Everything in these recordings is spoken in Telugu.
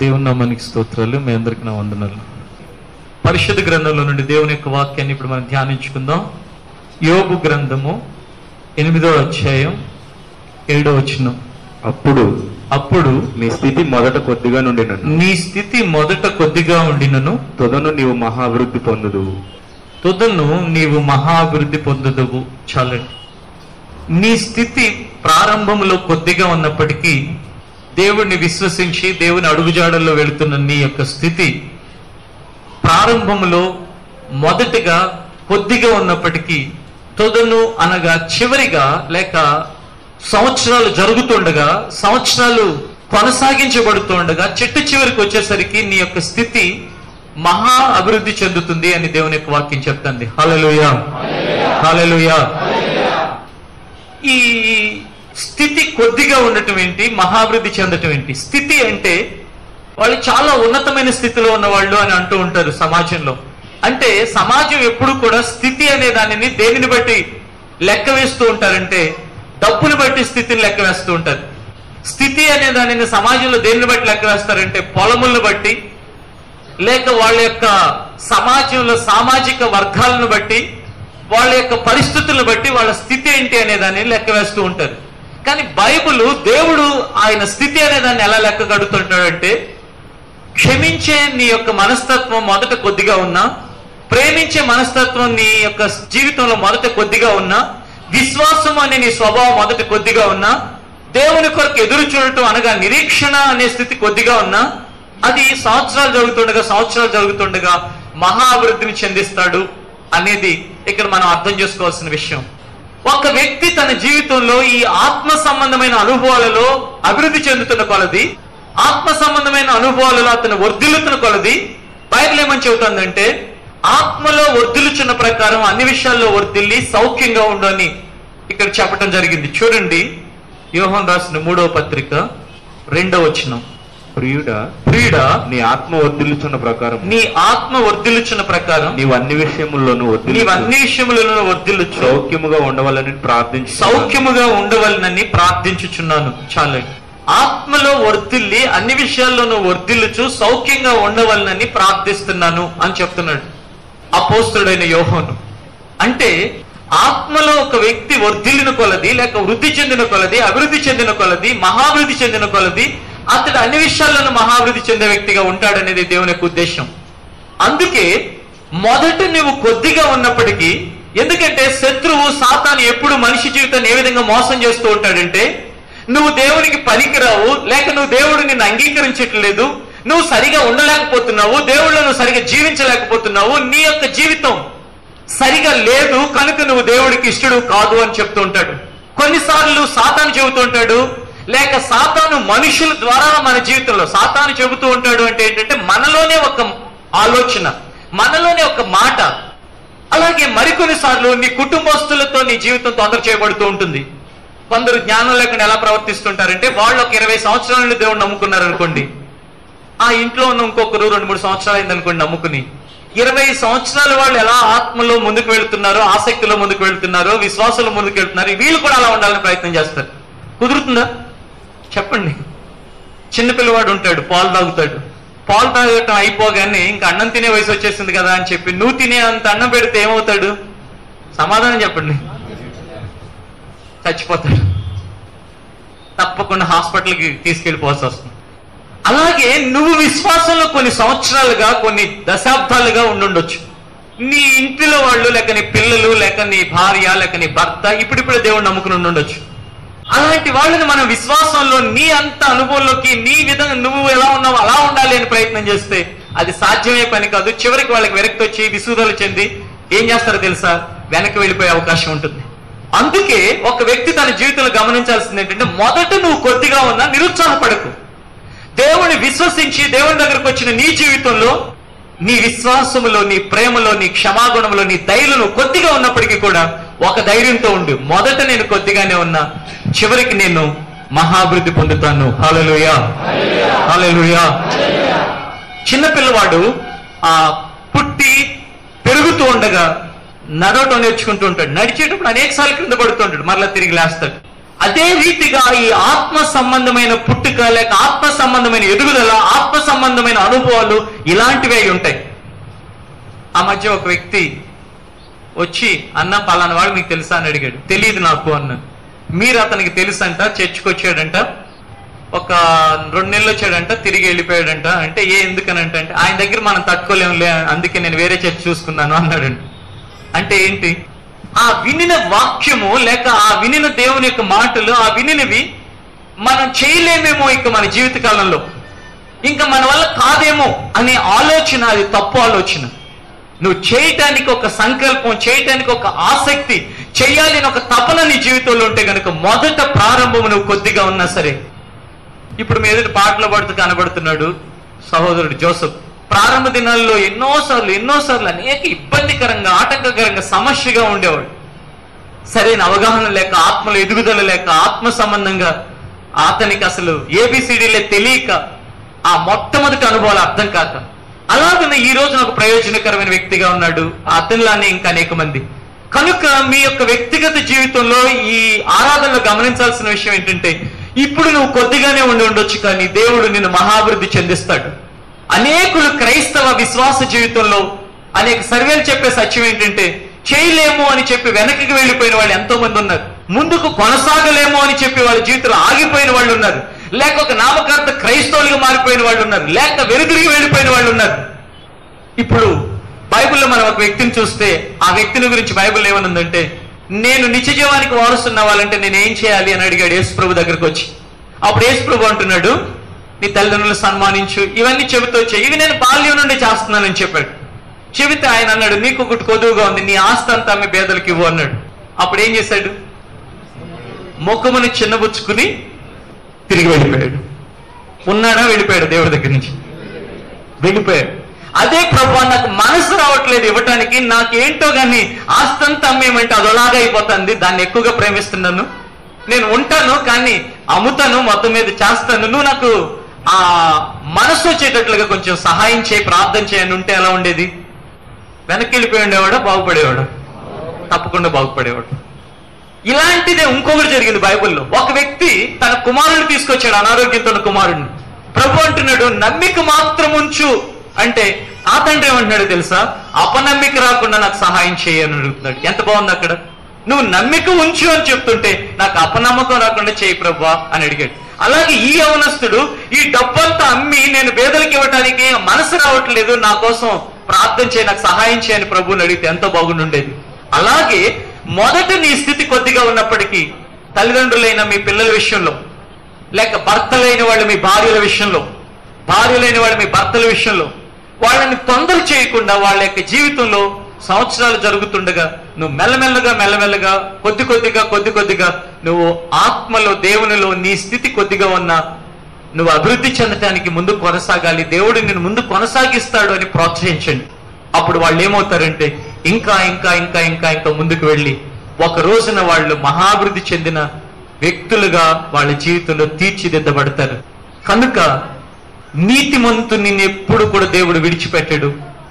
దేవుని నామానికి స్తోత్రాలు. మీ అందరికి నా వందనాలు. పరిశుద్ధ గ్రంథంలో నుండి దేవుని యొక్క వాక్యాన్ని ఇప్పుడు మనం ధ్యానించుకుందాం. యోబు గ్రంథము 8వ అధ్యాయం 7వ వచనం. అప్పుడు నీ స్థితి మొదట కొద్దిగా ఉండినను తొదను నీవు మహాభివృద్ధి పొందుదువు. చాలండి. నీ స్థితి ప్రారంభంలో కొద్దిగా ఉన్నప్పటికీ దేవుణ్ణి విశ్వసించి దేవుని అడుగుజాడల్లో వెళుతున్న నీ యొక్క స్థితి ప్రారంభంలో మొదటిగా కొద్దిగా ఉన్నప్పటికీ తొదను అనగా చివరిగా లేక సంవత్సరాలు జరుగుతుండగా, సంవత్సరాలు కొనసాగించబడుతుండగా చెట్టు చివరికి వచ్చేసరికి నీ యొక్క స్థితి మహా అభివృద్ధి చెందుతుంది అని దేవుని యొక్క వాక్యం చెప్తుంది. హల్లెలూయా, హల్లెలూయా. ఈ స్థితి కొద్దిగా ఉండటం ఏంటి, మహాభివృద్ధి చెందటం ఏంటి? స్థితి అంటే వాళ్ళు చాలా ఉన్నతమైన స్థితిలో ఉన్నవాళ్ళు అని అంటూ ఉంటారు సమాజంలో. అంటే సమాజం ఎప్పుడు కూడా స్థితి అనే దానిని దేనిని బట్టి లెక్క వేస్తూ ఉంటారంటే డబ్బును బట్టి స్థితిని లెక్క వేస్తూ ఉంటారు. స్థితి అనే దానిని సమాజంలో దేనిని బట్టి లెక్క వేస్తారంటే పొలములను బట్టి, లేక వాళ్ళ యొక్క సమాజంలో సామాజిక వర్గాలను బట్టి, వాళ్ళ యొక్క పరిస్థితులను బట్టి వాళ్ళ స్థితి ఏంటి అనే దాన్ని లెక్క వేస్తూ ఉంటారు. కానీ బైబిల్ దేవుడు ఆయన స్థితి అనే దాన్ని ఎలా లెక్క కడుతుంటాడంటే, క్షమించే నీ యొక్క మనస్తత్వం మొదట కొద్దిగా ఉన్నా, ప్రేమించే మనస్తత్వం నీ యొక్క జీవితంలో మొదట కొద్దిగా ఉన్నా, విశ్వాసం అనే నీ స్వభావం మొదట కొద్దిగా ఉన్నా, దేవుని కొరకు ఎదురు చూడటం అనగా నిరీక్షణ అనే స్థితి కొద్దిగా ఉన్నా, అది సంవత్సరాలు జరుగుతుండగా మహా అభివృద్ధిని చెందిస్తాడు అనేది ఇక్కడ మనం అర్థం చేసుకోవాల్సిన విషయం. ఒక వ్యక్తి తన జీవితంలో ఈ ఆత్మ సంబంధమైన అనుభవాలలో అభివృద్ధి చెందుతున్న కొలది, ఆత్మ సంబంధమైన అనుభవాలలో అతను వర్ధిల్లుతున్న కొలది, బైబిల్ ఏమని చెబుతుందంటే ఆత్మలో వర్ధిల్లుచున్న ప్రకారం అన్ని విషయాల్లో వర్ధిల్లి సౌఖ్యంగా ఉండని ఇక్కడ చెప్పడం జరిగింది. చూడండి, యోహాను రాసిన 3వ పత్రిక 2వ వచనం. ప్రియుడా, నీ ఆత్మ వర్ధిల్లుచున్న ప్రకారం నీవు అన్ని విషయముల్లోనూ వర్ధిల్లుచు సౌఖ్యముగా ఉండవలనని ప్రార్థించుచున్నాను. చాలా ఆత్మలో వర్ధిల్లి అన్ని విషయాల్లోనూ వర్ధిల్లుచు సౌఖ్యంగా ఉండవలనని ప్రార్థిస్తున్నాను అని చెప్తున్నాడు అపోస్తలుడైన యోహాను. అంటే ఆత్మలో ఒక వ్యక్తి వర్ధిల్లిన కొలది, లేక వృద్ధి చెందిన కొలది, అభివృద్ధి చెందిన కొలది, మహాభివృద్ధి చెందిన కొలది అతడు అన్ని విషయాల్లోనూ మహాభివృద్ధి చెందే వ్యక్తిగా ఉంటాడనేది దేవుని యొక్క ఉద్దేశం. అందుకే మొదట నువ్వు కొద్దిగా ఉన్నప్పటికీ, ఎందుకంటే శత్రువు సాతాను ఎప్పుడు మనిషి జీవితాన్ని ఏ విధంగా మోసం చేస్తూ ఉంటాడంటే, నువ్వు దేవునికి పనికిరావు, లేక నువ్వు దేవుడు నిన్ను అంగీకరించట్లేదు, నువ్వు సరిగా ఉండలేకపోతున్నావు, దేవుళ్ళు నువ్వు సరిగా జీవించలేకపోతున్నావు, నీ యొక్క జీవితం సరిగా లేదు కనుక నువ్వు దేవుడికి ఇష్టడు కాదు అని చెప్తూ ఉంటాడు. కొన్నిసార్లు సాతాను చెబుతూ ఉంటాడు, లేక సాతాను మనుషుల ద్వారా మన జీవితంలో సాతాను చెబుతూ ఉంటాడు. అంటే ఏంటంటే మనలోనే ఒక ఆలోచన, మనలోనే ఒక మాట. అలాగే మరికొన్నిసార్లు నీ కుటుంబస్తులతో నీ జీవితం తొందర చేయబడుతూ ఉంటుంది. కొందరు జ్ఞానం లేకుండా ఎలా ప్రవర్తిస్తుంటారంటే, వాళ్ళు ఒక 20 సంవత్సరాల నుండి దేవుడు నమ్ముకున్నారు అనుకోండి, ఆ ఇంట్లో ఉన్న ఇంకొకరు 2-3 సంవత్సరాలు అయిందనుకోండి నమ్ముకుని, 20 సంవత్సరాల వాళ్ళు ఎలా ఆత్మలో ముందుకు వెళుతున్నారో, ఆసక్తిలో ముందుకు వెళుతున్నారో, విశ్వాసంలో ముందుకు వెళుతున్నారు, వీళ్ళు కూడా అలా ఉండాలని ప్రయత్నం చేస్తారు. కుదురుతుందా చెప్పండి? చిన్నపిల్లవాడు ఉంటాడు, పాలు తాగుతాడు, పాలు తాగటం అయిపోగానే ఇంకా అన్నం తినే వయసు వచ్చేసింది కదా అని చెప్పి నువ్వు తినే అంత అన్నం పెడితే ఏమవుతాడు? సమాధానం చెప్పండి. చచ్చిపోతాడు. తప్పకుండా హాస్పిటల్కి తీసుకెళ్ళిపోవాల్సి వస్తుంది. అలాగే నువ్వు విశ్వాసంలో కొన్ని సంవత్సరాలుగా, కొన్ని దశాబ్దాలుగా ఉండుండొచ్చు. నీ ఇంటిలో వాళ్ళు, లేక నీ పిల్లలు, లేక నీ భార్య, లేక నీ భర్త ఇప్పుడిప్పుడే దేవుడు నమ్ముకుని ఉండుండొచ్చు. అలాంటి వాళ్ళని మనం విశ్వాసంలో నీ అంత అనుభవంలోకి, నీ విధంగా నువ్వు ఎలా ఉన్నావు అలా ఉండాలి అని ప్రయత్నం చేస్తే అది సాధ్యమే పని కాదు. చివరికి వాళ్ళకి విరక్తి వచ్చి విసుగుదల చెంది ఏం చేస్తారో తెలుసా? వెనక్కి వెళ్ళిపోయే అవకాశం ఉంటుంది. అందుకే ఒక వ్యక్తి తన జీవితంలో గమనించాల్సింది ఏంటంటే, మొదట నువ్వు కొద్దిగా ఉన్నా నిరుత్సాహపడకు. దేవుని విశ్వసించి దేవుని దగ్గరకు వచ్చిన నీ జీవితంలో, నీ విశ్వాసములో, నీ ప్రేమలో, నీ క్షమాగుణంలో, నీ ధైర్యంలో కొద్దిగా ఉన్నప్పటికీ కూడా ఒక ధైర్యంతో ఉండు. మొదట నేను కొద్దిగానే ఉన్నా, చివరికి నేను మహాభివృద్ధి పొందుతాను. హల్లెలూయా, హల్లెలూయా. చిన్నపిల్లవాడు పుట్టి పెరుగుతూ ఉండగా నడవటం నేర్చుకుంటూ ఉంటాడు. నడిచేటప్పుడు అనేక సార్లు క్రింద పడుతూ ఉంటాడు, మరలా తిరిగి లేస్తాడు. అదే రీతిగా ఈ ఆత్మ సంబంధమైన పుట్టుక లేక ఆత్మ సంబంధమైన ఎదుగుదల, ఆత్మ సంబంధమైన అనుభవాలు ఇలాంటివే ఉంటాయి. ఆ మధ్య ఒక వ్యక్తి వచ్చి, అన్న పలానా వాడు మీకు తెలుసా అని అడిగాడు. తెలియదు నాకు అన్నాను. మీరు అతనికి తెలుసంట, చర్చికి వచ్చాడంట, ఒక 2 నెలలు వచ్చాడంట, తిరిగి వెళ్ళిపోయాడంట. అంటే ఎందుకనంటే ఆయన దగ్గర మనం తట్టుకోలేములే, అందుకే నేను వేరే చర్చ్ చూసుకున్నాను అన్నాడంట. అంటే ఏంటి? ఆ వినిన వాక్యము లేక ఆ వినిన దేవుని యొక్క మాటలు, ఆ వినినవి మనం చేయలేమేమో ఇక మన జీవిత కాలంలో, ఇంకా మన వల్ల కాదేమో అనే ఆలోచన, అది తప్పు ఆలోచన. నువ్వు చేయటానికి ఒక సంకల్పం, చేయటానికి ఒక ఆసక్తి, చేయాలి అని ఒక తపన నీ జీవితంలో ఉంటే కనుక మొదట ప్రారంభం నువ్వు కొద్దిగా ఉన్నా సరే. ఇప్పుడు మీ ఎదుటి పాటలు పాడుతూ కనబడుతున్నాడు సహోదరుడు జోసెఫ్. ప్రారంభ దినాల్లో ఎన్నోసార్లు అనేక ఇబ్బందికరంగా, ఆటంకకరంగా, సమస్యగా ఉండేవాడు. సరైన అవగాహన లేక, ఆత్మలో ఎదుగుదల లేక, ఆత్మ సంబంధంగా అతనికి అసలు ఏబిసిడీలే తెలియక, ఆ మొట్టమొదటి అనుభవాలు అర్థం కాక, అలాగనే ఈ రోజున ఒక ప్రయోజనకరమైన వ్యక్తిగా ఉన్నాడు. అతనిలానే ఇంకా అనేక మంది. కనుక మీ యొక్క వ్యక్తిగత జీవితంలో ఈ ఆరాధనలో గమనించాల్సిన విషయం ఏంటంటే, ఇప్పుడు నువ్వు కొద్దిగానే ఉండొచ్చు, కానీ దేవుడు నిన్ను మహాభివృద్ధి చెందిస్తాడు. అనేకులు క్రైస్తవ విశ్వాస జీవితంలో అనేక సర్వేలు చెప్పే సత్యం ఏంటంటే, చేయలేము అని చెప్పి వెనక్కి వెళ్ళిపోయిన వాళ్ళు ఎంతో మంది ఉన్నారు. ముందుకు కొనసాగలేము అని చెప్పి వాళ్ళ జీవితంలో ఆగిపోయిన వాళ్ళు ఉన్నారు. లేక ఒక నామకార్థ క్రైస్తవులుగా మారిపోయిన వాళ్ళు ఉన్నారు. లేక వెనుదిరిగి వెళ్ళిపోయిన వాళ్ళు ఉన్నారు. ఇప్పుడు బైబిల్లో మనం ఒక వ్యక్తిని చూస్తే, ఆ వ్యక్తిని గురించి బైబిల్ ఏమనుందంటే, నేను నిత్య జీవానికి వారసున్న వాళ్ళంటే నేను ఏం చేయాలి అని అడిగాడు యేసు ప్రభు దగ్గరకు వచ్చి. అప్పుడు యేసు ప్రభు అంటున్నాడు, నీ తల్లిదండ్రులను సన్మానించు, ఇవన్నీ చెబుతూ వచ్చాయి, ఇవి నేను బాల్యం నుండి చేస్తున్నానని చెప్పాడు. చెబితే ఆయన అన్నాడు, నీకు ఒకటి కొదువుగా ఉంది, నీ ఆస్తి అంతా మీ పేదలకు ఇవ్వు అన్నాడు. అప్పుడు ఏం చేశాడు? ముఖముని చిన్నబుచ్చుకుని తిరిగి వెళ్ళిపోయాడు. ఉన్నాడా? వెళ్ళిపోయాడు. దేవుడి దగ్గర నుంచి వెళ్ళిపోయాడు. అదే ప్రభు, నాకు మనసు రావట్లేదు ఇవ్వటానికి, నాకేంటో కానీ ఆస్తంతా అమ్మేమంటే అదోలాగా అయిపోతుంది, దాన్ని ఎక్కువగా ప్రేమిస్తున్నాను, నేను ఉంటాను కానీ అమ్ముతాను, మొత్తం మీద చేస్తాను, నువ్వు నాకు ఆ మనసు వచ్చేటట్లుగా కొంచెం సహాయం చేయి, ప్రార్థన చేయని ఉంటే ఎలా ఉండేది? వెనక్కి వెళ్ళిపోయి ఉండేవాడా? బాగుపడేవాడు? తప్పకుండా బాగుపడేవాడు. ఇలాంటిదే ఇంకొకటి జరిగింది బైబిల్లో. ఒక వ్యక్తి తన కుమారుడిని తీసుకొచ్చాడు, అనారోగ్యంతో ఉన్న కుమారుడిని. ప్రభు అంటున్నాడు, నమ్మిక మాత్రం ఉంచు అంటే, ఆ తండ్రి ఏమంటున్నాడు తెలుసా? అపనమ్మిక రాకుండా నాకు సహాయం చేయని అడుగుతున్నాడు. ఎంత బాగుంది అక్కడ. నువ్వు నమ్మిక ఉంచు అని చెప్తుంటే, నాకు అపనమ్మకం రాకుండా చేయి ప్రభా అని అడిగాడు. అలాగే ఈ యవనస్తుడు ఈ డబ్బంతా అమ్మి నేను పేదలకు ఇవ్వటానికి మనసు రావట్లేదు, నా కోసం ప్రార్థన చేయి, నాకు సహాయం చేయని ప్రభుని అడిగితే ఎంతో బాగుండేది. అలాగే మొదట నీ స్థితి కొద్దిగా ఉన్నప్పటికీ, తల్లిదండ్రులైన మీ పిల్లల విషయంలో, లేక భర్తలైన వాళ్ళు మీ భార్యల విషయంలో, భార్యలైన వాళ్ళు మీ భర్తల విషయంలో, వాళ్ళని తొందర చేయకుండా వాళ్ళ యొక్క జీవితంలో సంవత్సరాలు జరుగుతుండగా నువ్వు మెల్లమెల్లగా కొద్ది కొద్దిగా నువ్వు ఆత్మలో, దేవునిలో నీ స్థితి కొద్దిగా ఉన్నా నువ్వు అభివృద్ధి చెందటానికి ముందు కొనసాగాలి, దేవుడు నిన్ను ముందు కొనసాగిస్తాడు అని ప్రోత్సహించండి. అప్పుడు వాళ్ళు ఏమవుతారంటే ఇంకా ముందుకు వెళ్ళి ఒక రోజున వాళ్ళు మహాభివృద్ధి చెందిన వ్యక్తులుగా వాళ్ళ జీవితంలో తీర్చిదిద్దబడతారు. కనుక నీతిమంతుని ఎప్పుడు కూడా దేవుడు విడిచిపెట్టాడు.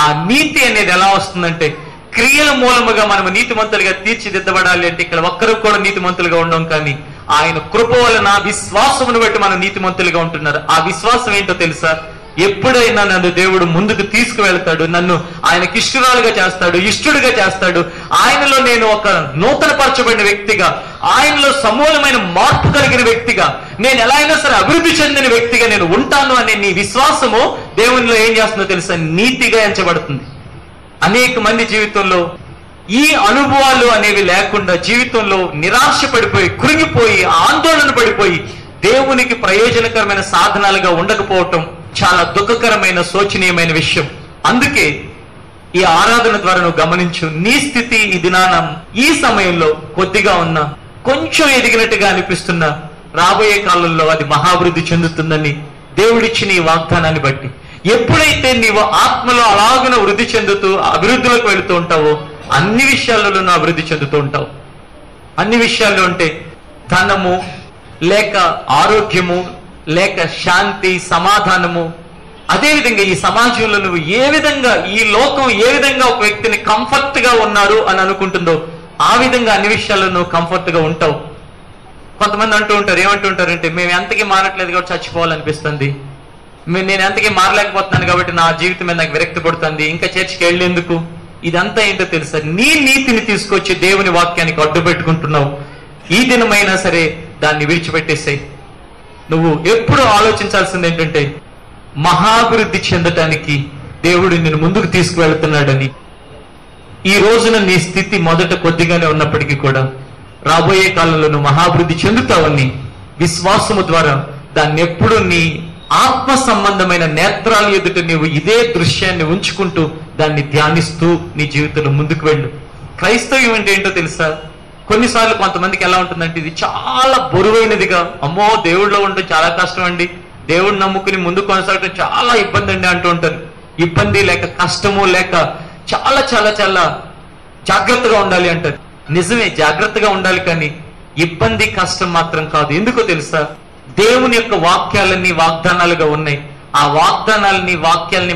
ఆ నీతి అనేది ఎలా వస్తుందంటే, క్రియల మూలముగా మనము నీతిమంతులుగా తీర్చిదిద్దబడాలి అంటే ఇక్కడ ఒక్కరు కూడా నీతిమంతులుగా ఉండం, కానీ ఆయన కృప వలన విశ్వాసమును బట్టి మనం నీతిమంతులుగా ఉంటున్నారు. ఆ విశ్వాసం ఏంటో తెలుసా? ఎప్పుడైనా నన్ను దేవుడు ముందుకు తీసుకువెళ్తాడు, నన్ను ఆయనకి ఇష్టరాలుగా చేస్తాడు, ఇష్టడుగా చేస్తాడు, ఆయనలో నేను ఒక నూతన పరచబడిన వ్యక్తిగా, ఆయనలో సమూలమైన మార్పు కలిగిన వ్యక్తిగా, నేను ఎలా అయినా సరే అభివృద్ధి చెందిన వ్యక్తిగా నేను ఉంటాను అనే నీ విశ్వాసము దేవునిలో ఏం చేస్తుందో తెలుసా? నీతిగా ఎంచబడుతుంది. అనేక మంది జీవితంలో ఈ అనుభవాలు అనేవి లేకుండా జీవితంలో నిరాశ పడిపోయి, కృంగిపోయి, ఆందోళన పడిపోయి దేవునికి ప్రయోజనకరమైన సాధనాలుగా ఉండకపోవటం చాలా దుఃఖకరమైన, శోచనీయమైన విషయం. అందుకే ఈ ఆరాధన ద్వారా నువ్వు గమనించు, నీ స్థితి ఈ దినాన ఈ సమయంలో కొద్దిగా ఉన్నా, కొంచెం ఎదిగినట్టుగా అనిపిస్తున్నా, రాబోయే కాలంలో అది మహాభివృద్ధి చెందుతుందని దేవుడిచ్చిన ఈ వాగ్దానాన్ని బట్టి, ఎప్పుడైతే నీవు ఆత్మలో అలాగున వృద్ధి చెందుతూ అభివృద్ధిలోకి వెళుతూ ఉంటావో అన్ని విషయాల్లోనూ అభివృద్ధి చెందుతూ ఉంటావు. అన్ని విషయాల్లో అంటే ధనము లేక ఆరోగ్యము లేక శాంతి, సమాధానము, అదేవిధంగా ఈ సమాజంలో నువ్వు ఏ విధంగా, ఈ లోకం ఏ విధంగా ఒక వ్యక్తిని కంఫర్ట్ గా ఉన్నారు అని అనుకుంటుందో ఆ విధంగా అన్ని విషయాల్లో నువ్వు కంఫర్ట్ గా ఉంటావు. కొంతమంది అంటూ ఉంటారు, ఏమంటూ ఉంటారంటే, మేము ఎంతకీ మారట్లేదు కాబట్టి చచ్చిపోవాలనిపిస్తుంది, నేను ఎంతకీ మారలేకపోతున్నాను కాబట్టి నా జీవితం మీద నాకు విరక్తి పడుతుంది, ఇంకా చర్చికి వెళ్ళేందుకు. ఇదంతా ఏంటో తెలుసా? నీ నీతిని తీసుకొచ్చి దేవుని వాక్యానికి అడ్డు పెట్టుకుంటున్నావు. ఈ దినమైనా సరే దాన్ని విడిచిపెట్టేసాయి. నువ్వు ఎప్పుడు ఆలోచించాల్సింది ఏంటంటే, మహాభివృద్ధి చెందటానికి దేవుడు నిన్ను ముందుకు తీసుకువెళ్తున్నాడని. ఈ రోజున నీ స్థితి మొదట కొద్దిగానే ఉన్నప్పటికీ కూడా రాబోయే కాలంలో నువ్వు మహాభివృద్ధి చెందుతావని విశ్వాసము ద్వారా దాన్ని ఎప్పుడు నీ ఆత్మ సంబంధమైన నేత్రాల ఎదుట నీవు ఇదే దృశ్యాన్ని ఉంచుకుంటూ దాన్ని ధ్యానిస్తూ నీ జీవితంలో ముందుకు వెళ్ళు. క్రైస్తవ్యం అంటే ఏంటో తెలుసా? కొన్నిసార్లు కొంతమందికి ఎలా ఉంటుందంటే, ఇది చాలా బరువైనదిగా, అమ్మో దేవుడిలో ఉండడం చాలా కష్టం అండి, దేవుడిని నమ్ముకుని ముందు కొనసాగడం చాలా ఇబ్బంది అండి అంటూ ఉంటారు. ఇబ్బంది లేక కష్టము లేక చాలా చాలా చాలా జాగ్రత్తగా ఉండాలి అంటారు. నిజమే, జాగ్రత్తగా ఉండాలి, కానీ ఇబ్బంది కష్టం మాత్రం కాదు. ఎందుకో తెలుసా? దేవుని యొక్క వాక్యాలన్నీ వాగ్దానాలుగా ఉన్నాయి. ఆ వాగ్దానాలని వాక్యాలని